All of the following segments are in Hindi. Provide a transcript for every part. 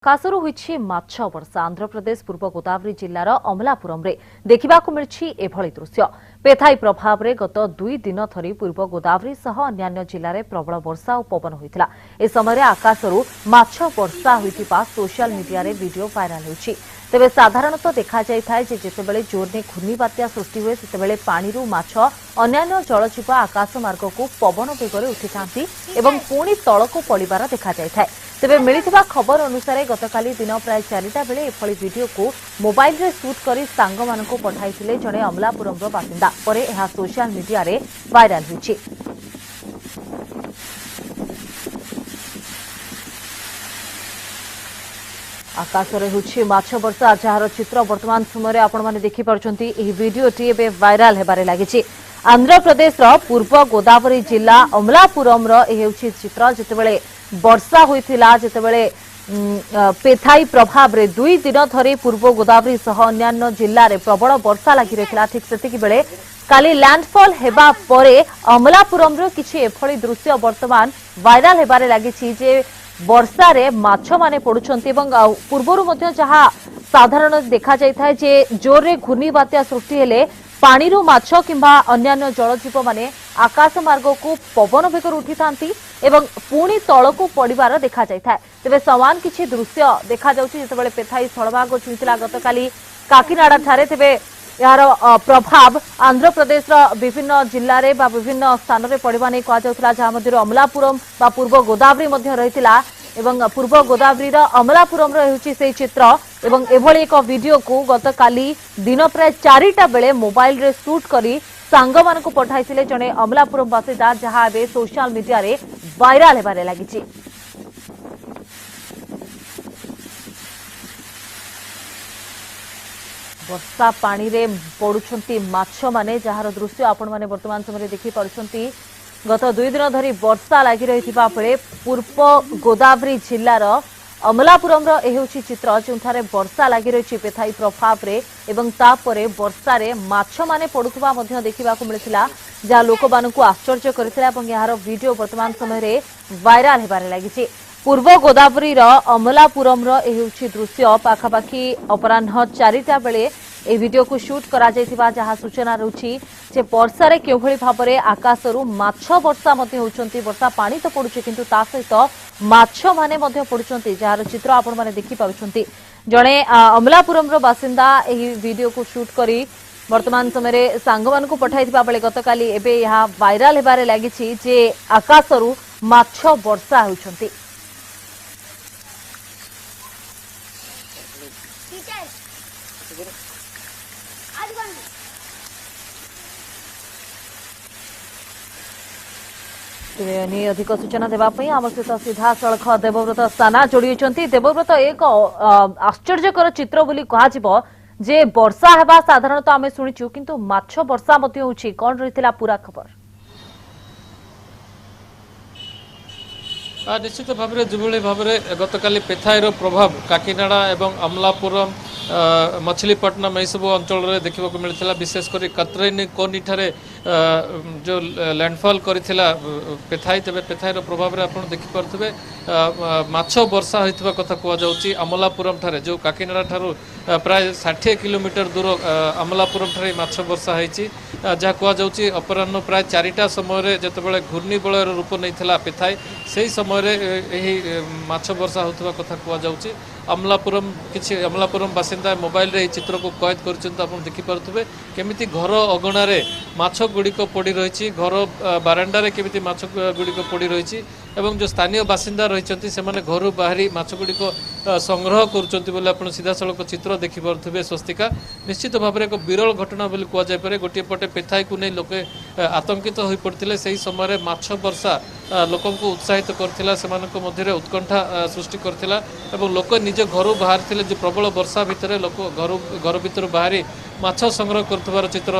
आकाशरू होइछि माछ वर्षा आंध्र प्रदेश पूर्व गोदावरी जिल्लार अमलापुरम रे देखिबाकु मिलछि एभଳି दृश्य पेथाई प्रभाव रे गत 2 दिन धरी पूर्व गोदावरी सह अन्य जिल्ला रे प्रबल वर्षा और पवन होइतिला ए समय आकाशरू माछ वर्षा होइतिबा सोशल मीडिया रे वीडियो वायरल होइछि तेबे साधारणतः देखा जाइथाय जे जेतेबेले जोरने घूर्णिबात्या सृष्टि हुए सेतेबेले पानीरू माछ अन्य जलजीव आकाश मार्ग को पवन वेगरे उठिथांती एवं पुणी तळको पड़िबार देखा जाइथाय तेबे मिलिथिबा खबर अनुसार गतकाली दिन प्राय 4टा बेले एभଳି वीडियो को मोबाइल रे शूट करी सांग मानकु पठाइथिले जणे अमलापुरमर बासिंदा परे एहा सोशल मीडिया रे वायरल होइछि। आकाशरे होछि माछ वर्षा जार चित्र वर्तमान समय आपण माने देखि परछंती एही वीडियोटी एबे वायरल हेबारे लागिछि। आंध्र प्रदेश रो पूर्व गोदावरी जिल्ला अमलापुरम रो एही होछि चित्र जेतेबेले वर्षा होइथिला जेतेबेले पेथाई प्रभाव रे 2 दिन धरी पूर्व गोदावरी सह अन्य जिल्ला रे प्रबल वर्षा लागि रहिला ठीक सेतिकी बेले काली लैंडफॉल हेबा परे अमलापुरम रो किछि एभଳି दृश्य वर्तमान वायरल हेबारे लागिछि जे वर्षा रे माछ माने पडुछंती एवं पूर्वरु मध्ये जहा साधारण देखा जाइथाय जे जोर रे घूर्णिबात्या सृष्टि हेले पानीरू माछ किंबा अन्य जलजीव माने आकाश मार्ग को पवन वेगर उठी थांती एवं पुणी तळको पड़िबार देखा जाइथाय तेबे समान किछि दृश्य देखा जाउछि जेतेबेले पेथाई स्थलभाग छुइतिला गतकाली काकीनाडा ठारे तेबे यार प्रभाव आंध्र प्रदेश विभिन्न जिल्ला रे बा विभिन्न स्थान रे पड़िबा नै कहा जाउतला जहा मध्ये अमलापुरम बा पूर्व गोदावरी मध्ये रहितिला एवं पूर्व गोदावरी अमलापुरम हेउछि से चित्र एवं एभଳି एक वीडियो को गतकाली दिन प्राय 4टा बेले मोबाइल रे शूट करी सांग मानकु पठाइथिले जणे अमलापुरम बासिंदा जहा बे सोशल मीडिया रे वायरल हेबारे लागिछि। वर्षा पानी रे पडुछंती माछ माने जहार दृश्य आपण माने वर्तमान समय देखि परछंती गत 2 दिन धरी वर्षा लागि रहिथिबा बेले पूर्व गोदावरी जिल्लार अमलापुरम रो एहुछि चित्र जोंथारे वर्षा लागि रहिछि पेथाई प्रभाव रे एवं तापरे वर्षा रे माछ माने पडुथबा मध्ये देखिबाकू मिलिथिला जा लोक मानकू आश्चर्य करथिला एवं यार वीडियो वर्तमान समय रे वायरल हेबारे लागिछि। पूर्व गोदावरी अमलापुरम एहुछि दृश्य पाखापाखि अपराह्न 4टा बेले ए वीडियो को शूट करा जायथिबा जहा सूचना रहउछि जे वर्षा रे केभଳି भाबरे आकाशरू माछ वर्षा मध्ये होउछंती वर्षा पानी तो पडुछि किंतु ता सहित माछ माने मध्ये पडुछंती जहार चित्र आपण माने देखि पारुछंती जणे अमलापुरम रो बासिंदा एही वीडियो को शूट करी वर्तमान समय रे सांगमान को पठाइथिबा बेले गतकाली एबे यहा वायरल हेबारे लागिछि जे आकाशरू माछ वर्षा होउछंती। अधिक सूचना देवाई आम सहित सीधा सड़क देवव्रत साना जोड़ी देवव्रत एक आश्चर्यकर चित्र बोली कह जे वर्षा हेबा साधारणतः आम शुणीचु किंतु माछ वर्षा कौन रही पूरा खबर निश्चित भाव में भाव गतकाली पेथाईर प्रभाव काकीनाडा एवं अमलापुरम मछलीपट्टनम यह सब अंचल देखा मिलता विशेषकर कतरैनी कोनी ठारे जो लैंडफॉल करथिला पेथाई तेबे पेथाईर प्रभाव आप देखिपे माछ वर्षा होता कथा कहुच्छी अमलापुरम ठारे जो काकीनाडा ठारू प्राय 60 किलोमीटर दूर अमलापुरम ठारे माछ वर्षा होती जहाँ कहुच्छी अपराह्न प्राय 4टा समय जितेबाला घूर्णिबलयर रूप नहीं पेथाई से समय माछ वर्षा होता कथा कहुच्छी अमलापुरम किसी अमलापुरम बासिंदा मोबाइल रे चित्र को कैद कर देखिपे केमिति घर अगणार माछ गुड़िक पड़ रही घर बारांडा केमिति माछ गुड़िक पड़ रही एवं जो स्थानीय बासिंदा रही से घर बाहरी माछ गुड़िक संग्रह कर सीधा सड़क चित्र देखिपे स्वस्तिका निश्चित भाव में एक विरल घटना बोली कहुए गोटे पटे पेथाई को नहीं लोके आतंकित हो पड़ते से समय माछ वर्षा लोक उत्साहित करथिला उत्कंठा सृष्टि करथिला एवं लोक निज घर बाहर जो प्रबल वर्षा भितर लोक घर भीतर बाहरी माछ संग्रह कर चित्र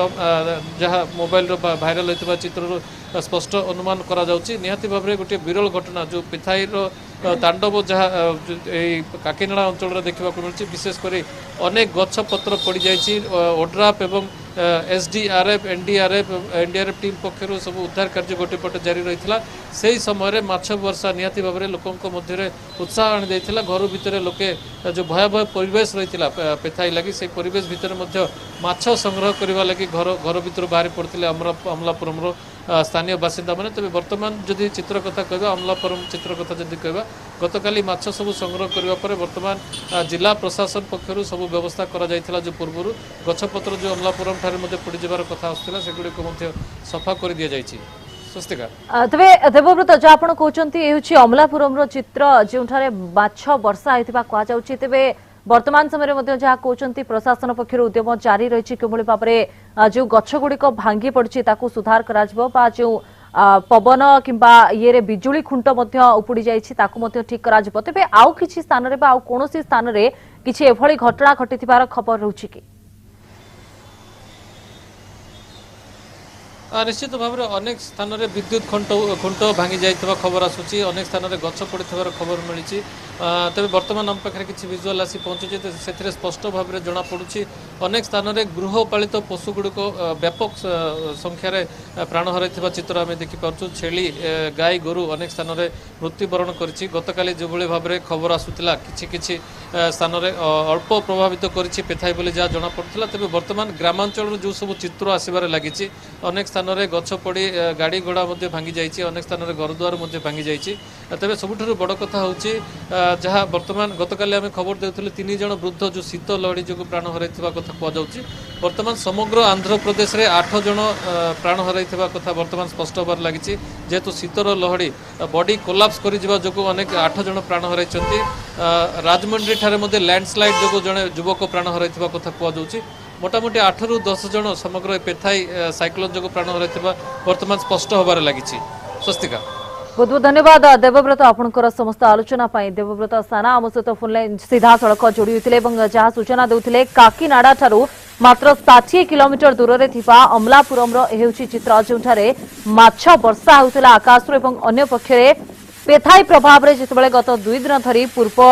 जहाँ मोबाइल भाइराल होता चित्र स्पष्ट अनुमान करा जाउची निहाती भाव में गोटे विरल घटना जो पिथाईर तांडव जहाँ काकीनाड़ा अंचल देखा मिली विशेषकर अनेक गछ पत्र पड़ जाइए ओड्राफ एवं एसडीआरएफ एनडीआरएफ टीम पक्षर सब उद्धार कार्य गोटे पटे जारी रही से समय माछ वर्षा निहाती भाव में लोकों मध्य उत्साह आनी देता घर भितर लोके जो भयावह परिवेश रही पेथाई लगी से परिवेश भितर माछ संग्रह करने लगी घर भर बाहरी पड़ते अमलापुरम स्थानीय बासिंदा मैंने तेज बर्तमान जदि चित्र कथा कहवा अमलापुरम चित्र कथा जदि कहवा गतकाली माछ सब संग्रह करने पर बर्तमान जिला प्रशासन पक्षर सब व्यवस्था करा जायथिला जो पूर्व गछपत्र जो अमलापुरम ठारे पड़ जबार कथा आसला सेगुड़ी सफा कर दि जाइए स्वस्तिका तबे देवव्रत जो आपण कहते अमलापुरम चित्र जो माछ वर्षा होता कहुच्छी तेरे वर्तमान समय जहाँ कहते प्रशासन पक्षर उद्यम जारी रही कि भाव में जो गछगुड़िक भांगी पड़ी सुधार करा जो पवन किंबा ये बिजुली खुंट उपुड़ी जाइए ठीक करा तेरे आउ किसी स्थान में आउ कौन स्थान में किसी एभली घटना घटी खबर रोचे कि निश्चित भाव में अनेक स्थान में विद्युत खुंट भांगी जाइए खबर आसूची अनेक स्थान में गछ पड़ी खबर मिली तेज बर्तमान आम पाखे किसी विजुआल आसी पहुंची से स्पष्ट भाव में जमापड़ी अनेक स्थान में गृहपालित पशुगुड़िक व्यापक संख्यार प्राण हर चित्र आम देखिपुँ छेली गाई गोरु अनेक स्थान में मृत्युवरण करी गतकाली जो भाव में खबर आसूला कि स्थान में अल्प प्रभावित करी पेथाई बोली जहाँ जमापड़ा तेज बर्तमान ग्रामांचल जो सब चित्र आसबार लगी अनेक स्थान में गछ पड़ी गाड़ी घोड़ा भांगी जाइए अनेक स्थान में घर द्वार भांगी जाइए तेज सबुठ बड़ कथा हूँ जहाँ बर्तमान गतकाली आम खबर देते 3 जन वृद्ध जो शीत लहड़ी जो प्राण हर कथा कहुच्छी बर्तमान समग्र आंध्र प्रदेश में 8 जन प्राण हर कथा बर्तमान स्पष्ट होबार लगी जेहेतु शीतर लहड़ी बॉडी कोलाप्स कर जो अनेक 8 जन प्राण हर राजमंड्री ठारे लैंडस्लाइड जो जड़े युवक प्राण हर कथा कहुच्छी मोटामोटी 8 ରୁ 10 जन समग्र पेथाई साइक्लोन जो प्राण हर बर्तमान स्पष्ट होबार लगी स्वस्तिका बहुत बहुत धन्यवाद देवव्रत आपणकर समस्त आलोचना देवव्रत साना आम सहित फोन लाइन सीधा सड़क जोड़ी होते जहाँ सूचना देते काकीनाड़ा ठारू मात्र 60 किलोमीटर दूर में अमलापुरम चित्र जो माछ वर्षा होता आकाश अन्य पक्षरे पेथाई प्रभाव में जिते गत 2 दिन धरी पूर्व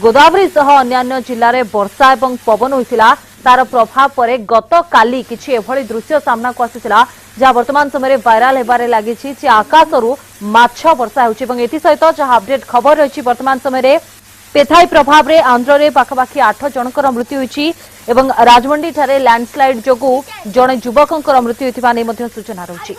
गोदावरी सह अन्य जिले में वर्षा और पवन होता तार प्रभाव पर गत काली किछि एभली दृश्य सामना को आसीथिला जहाँ वर्तमान समय वायरल हेबारे लागिछि आकाशरू माछ वर्षा होछि एसहित जहाँ अपडेट खबर रही वर्तमान समय पेथाई प्रभाव में आंध्र में पाखापाखि 8 जनकर मृत्यु होछि राजमंडी ठारे लैंडस्लाइड जोगु जड़े युवक मृत्यु होथिबा नै सूचना रही।